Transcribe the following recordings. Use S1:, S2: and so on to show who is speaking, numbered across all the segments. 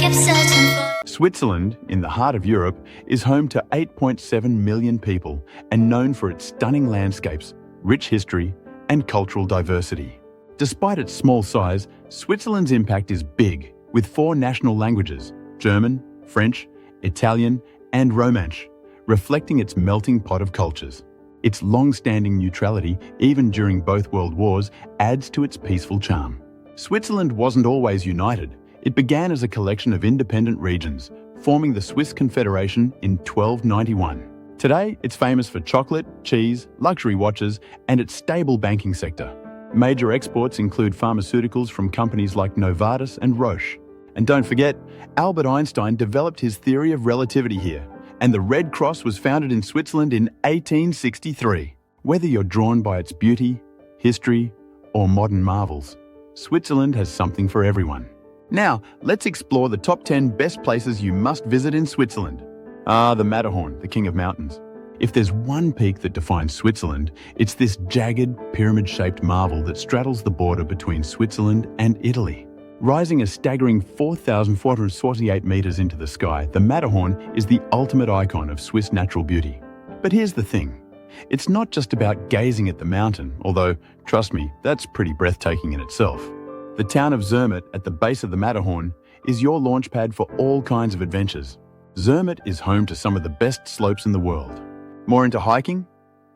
S1: keep searching for.
S2: Switzerland, in the heart of Europe, is home to 8.7 million people and known for its stunning landscapes, rich history, and cultural diversity. Despite its small size, Switzerland's impact is big, with 4 national languages: German, French, Italian, and Romansh, reflecting its melting pot of cultures. Its long-standing neutrality, even during both world wars, adds to its peaceful charm. Switzerland wasn't always united. It began as a collection of independent regions, forming the Swiss Confederation in 1291. Today, it's famous for chocolate, cheese, luxury watches, and its stable banking sector. Major exports include pharmaceuticals from companies like Novartis and Roche. And don't forget, Albert Einstein developed his theory of relativity here, and the Red Cross was founded in Switzerland in 1863. Whether you're drawn by its beauty, history, or modern marvels, Switzerland has something for everyone. Now, let's explore the top 10 best places you must visit in Switzerland. The Matterhorn, the king of mountains. If there's one peak that defines Switzerland, it's this jagged, pyramid-shaped marvel that straddles the border between Switzerland and Italy. Rising a staggering 4,448 meters into the sky, the Matterhorn is the ultimate icon of Swiss natural beauty. But here's the thing. It's not just about gazing at the mountain, although, trust me, that's pretty breathtaking in itself. The town of Zermatt, at the base of the Matterhorn, is your launchpad for all kinds of adventures. Zermatt is home to some of the best slopes in the world. More into hiking?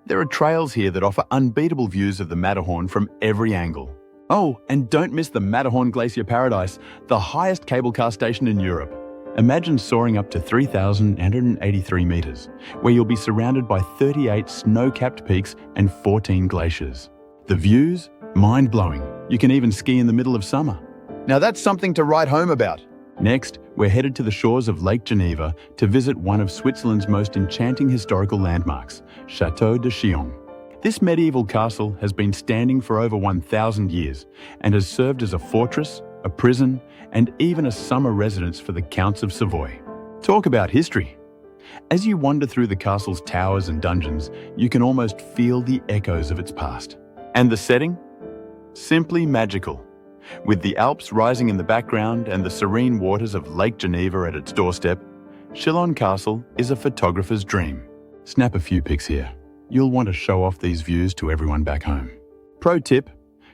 S2: There are trails here that offer unbeatable views of the Matterhorn from every angle. Oh, and don't miss the Matterhorn Glacier Paradise, the highest cable car station in Europe. Imagine soaring up to 3,883 meters, where you'll be surrounded by 38 snow-capped peaks and 14 glaciers. The views? Mind-blowing. You can even ski in the middle of summer. Now that's something to write home about. Next, we're headed to the shores of Lake Geneva to visit one of Switzerland's most enchanting historical landmarks, Château de Chillon. This medieval castle has been standing for over 1,000 years and has served as a fortress, a prison, and even a summer residence for the Counts of Savoy. Talk about history. As you wander through the castle's towers and dungeons, you can almost feel the echoes of its past. And the setting? Simply magical. With the Alps rising in the background and the serene waters of Lake Geneva at its doorstep, Chillon Castle is a photographer's dream. Snap a few pics here. You'll want to show off these views to everyone back home. Pro tip,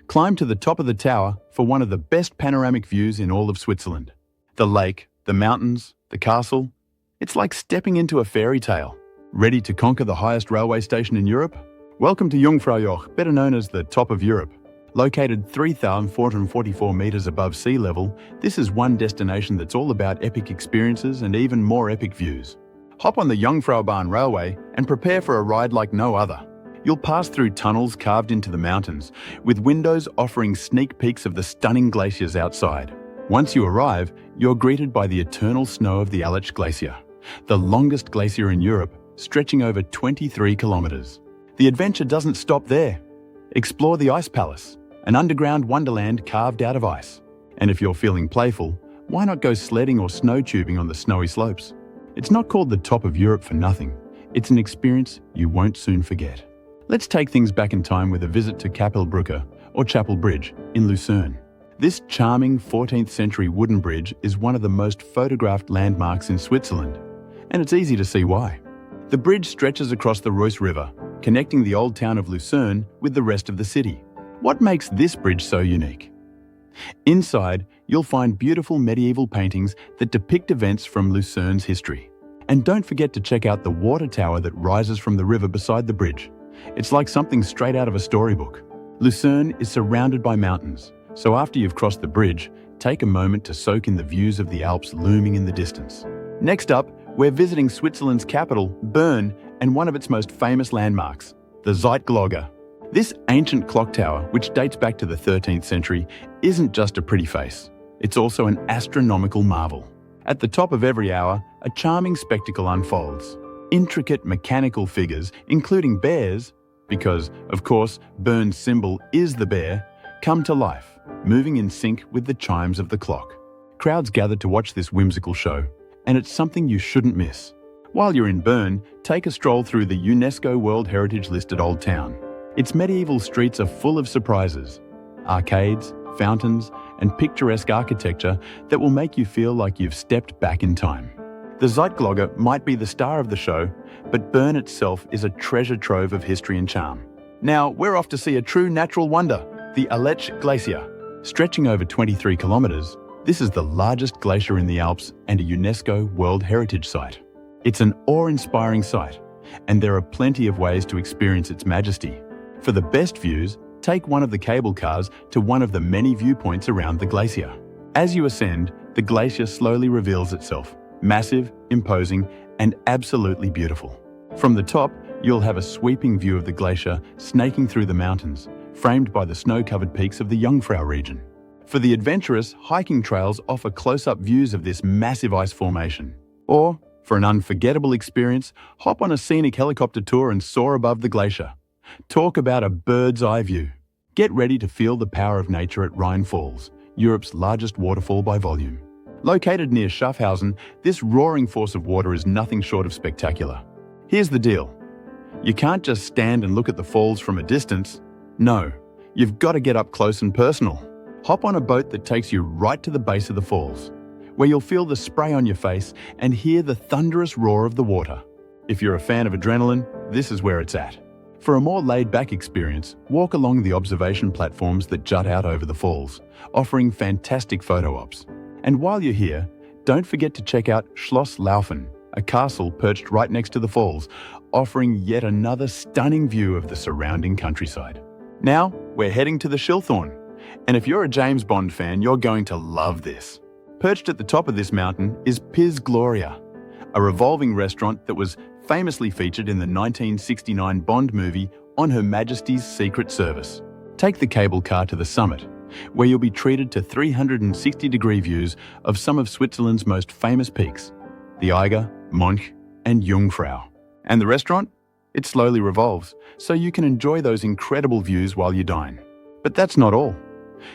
S2: climb to the top of the tower for one of the best panoramic views in all of Switzerland. The lake, the mountains, the castle. It's like stepping into a fairy tale. Ready to conquer the highest railway station in Europe? Welcome to Jungfraujoch, better known as the top of Europe. Located 3,444 meters above sea level, this is one destination that's all about epic experiences and even more epic views. Hop on the Jungfraubahn Railway and prepare for a ride like no other. You'll pass through tunnels carved into the mountains, with windows offering sneak peeks of the stunning glaciers outside. Once you arrive, you're greeted by the eternal snow of the Aletsch Glacier, the longest glacier in Europe, stretching over 23 kilometers. The adventure doesn't stop there. Explore the Ice Palace, an underground wonderland carved out of ice. And if you're feeling playful, why not go sledding or snow tubing on the snowy slopes? It's not called the top of Europe for nothing. It's an experience you won't soon forget. Let's take things back in time with a visit to Kapellbrücke, or Chapel Bridge, in Lucerne. This charming 14th century wooden bridge is one of the most photographed landmarks in Switzerland, and it's easy to see why. The bridge stretches across the Reuss River, connecting the old town of Lucerne with the rest of the city. What makes this bridge so unique? Inside, you'll find beautiful medieval paintings that depict events from Lucerne's history. And don't forget to check out the water tower that rises from the river beside the bridge. It's like something straight out of a storybook. Lucerne is surrounded by mountains, so after you've crossed the bridge, take a moment to soak in the views of the Alps looming in the distance. Next up, we're visiting Switzerland's capital, Bern, and one of its most famous landmarks, the Zeitglocke. This ancient clock tower, which dates back to the 13th century, isn't just a pretty face. It's also an astronomical marvel. At the top of every hour, a charming spectacle unfolds. Intricate mechanical figures, including bears, because, of course, Bern's symbol is the bear, come to life, moving in sync with the chimes of the clock. Crowds gather to watch this whimsical show, and it's something you shouldn't miss. While you're in Bern, take a stroll through the UNESCO World Heritage listed Old Town. Its medieval streets are full of surprises. Arcades, fountains, and picturesque architecture that will make you feel like you've stepped back in time. The Zeitglogge might be the star of the show, but Bern itself is a treasure trove of history and charm. Now, we're off to see a true natural wonder, the Aletsch Glacier. Stretching over 23 kilometers, this is the largest glacier in the Alps and a UNESCO World Heritage Site. It's an awe-inspiring sight, and there are plenty of ways to experience its majesty. For the best views, take one of the cable cars to one of the many viewpoints around the glacier. As you ascend, the glacier slowly reveals itself, massive, imposing, and absolutely beautiful. From the top, you'll have a sweeping view of the glacier snaking through the mountains, framed by the snow-covered peaks of the Jungfrau region. For the adventurous, hiking trails offer close-up views of this massive ice formation. Or, for an unforgettable experience, hop on a scenic helicopter tour and soar above the glacier. Talk about a bird's eye view. Get ready to feel the power of nature at Rhine Falls, Europe's largest waterfall by volume. Located near Schaffhausen, this roaring force of water is nothing short of spectacular. Here's the deal. You can't just stand and look at the falls from a distance. No, you've got to get up close and personal. Hop on a boat that takes you right to the base of the falls, where you'll feel the spray on your face and hear the thunderous roar of the water. If you're a fan of adrenaline, this is where it's at. For a more laid-back experience, walk along the observation platforms that jut out over the falls, offering fantastic photo ops. And while you're here, don't forget to check out Schloss Laufen, a castle perched right next to the falls, offering yet another stunning view of the surrounding countryside. Now, we're heading to the Schilthorn, and if you're a James Bond fan, you're going to love this. Perched at the top of this mountain is Piz Gloria, a revolving restaurant that was famously featured in the 1969 Bond movie On Her Majesty's Secret Service. Take the cable car to the summit, where you'll be treated to 360-degree views of some of Switzerland's most famous peaks, the Eiger, Monch, and Jungfrau. And the restaurant? It slowly revolves, so you can enjoy those incredible views while you dine. But that's not all.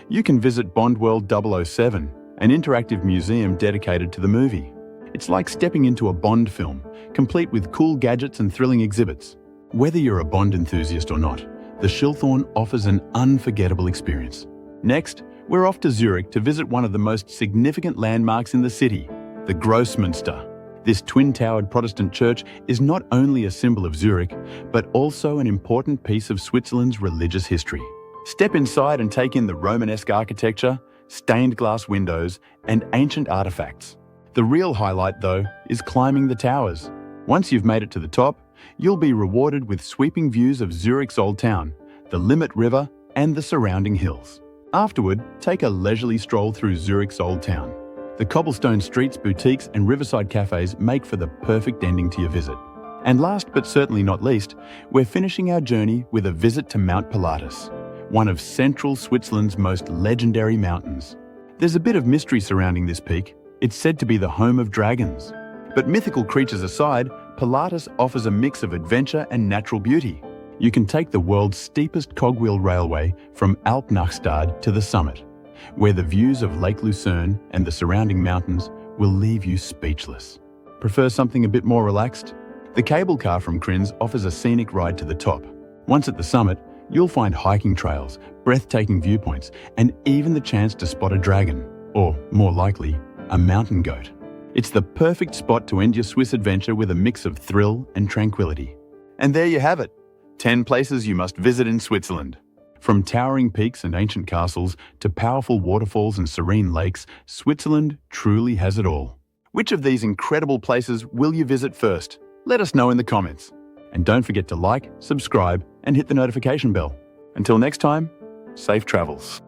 S2: You can visit Bond World 007, an interactive museum dedicated to the movie. It's like stepping into a Bond film, complete with cool gadgets and thrilling exhibits. Whether you're a Bond enthusiast or not, the Schilthorn offers an unforgettable experience. Next, we're off to Zurich to visit one of the most significant landmarks in the city, the Grossmünster. This twin-towered Protestant church is not only a symbol of Zurich, but also an important piece of Switzerland's religious history. Step inside and take in the Romanesque architecture, stained glass windows, and ancient artifacts. The real highlight, though, is climbing the towers. Once you've made it to the top, you'll be rewarded with sweeping views of Zurich's Old Town, the Limmat River, and the surrounding hills. Afterward, take a leisurely stroll through Zurich's Old Town. The cobblestone streets, boutiques, and riverside cafes make for the perfect ending to your visit. And last but certainly not least, we're finishing our journey with a visit to Mount Pilatus, one of central Switzerland's most legendary mountains. There's a bit of mystery surrounding this peak. It's said to be the home of dragons. But mythical creatures aside, Pilatus offers a mix of adventure and natural beauty. You can take the world's steepest cogwheel railway from Alpnachstad to the summit, where the views of Lake Lucerne and the surrounding mountains will leave you speechless. Prefer something a bit more relaxed? The cable car from Krins offers a scenic ride to the top. Once at the summit, you'll find hiking trails, breathtaking viewpoints, and even the chance to spot a dragon, or more likely, a mountain goat. It's the perfect spot to end your Swiss adventure with a mix of thrill and tranquility. And there you have it, 10 places you must visit in Switzerland. From towering peaks and ancient castles to powerful waterfalls and serene lakes, Switzerland truly has it all. Which of these incredible places will you visit first? Let us know in the comments. And don't forget to like, subscribe, and hit the notification bell. Until next time, safe travels.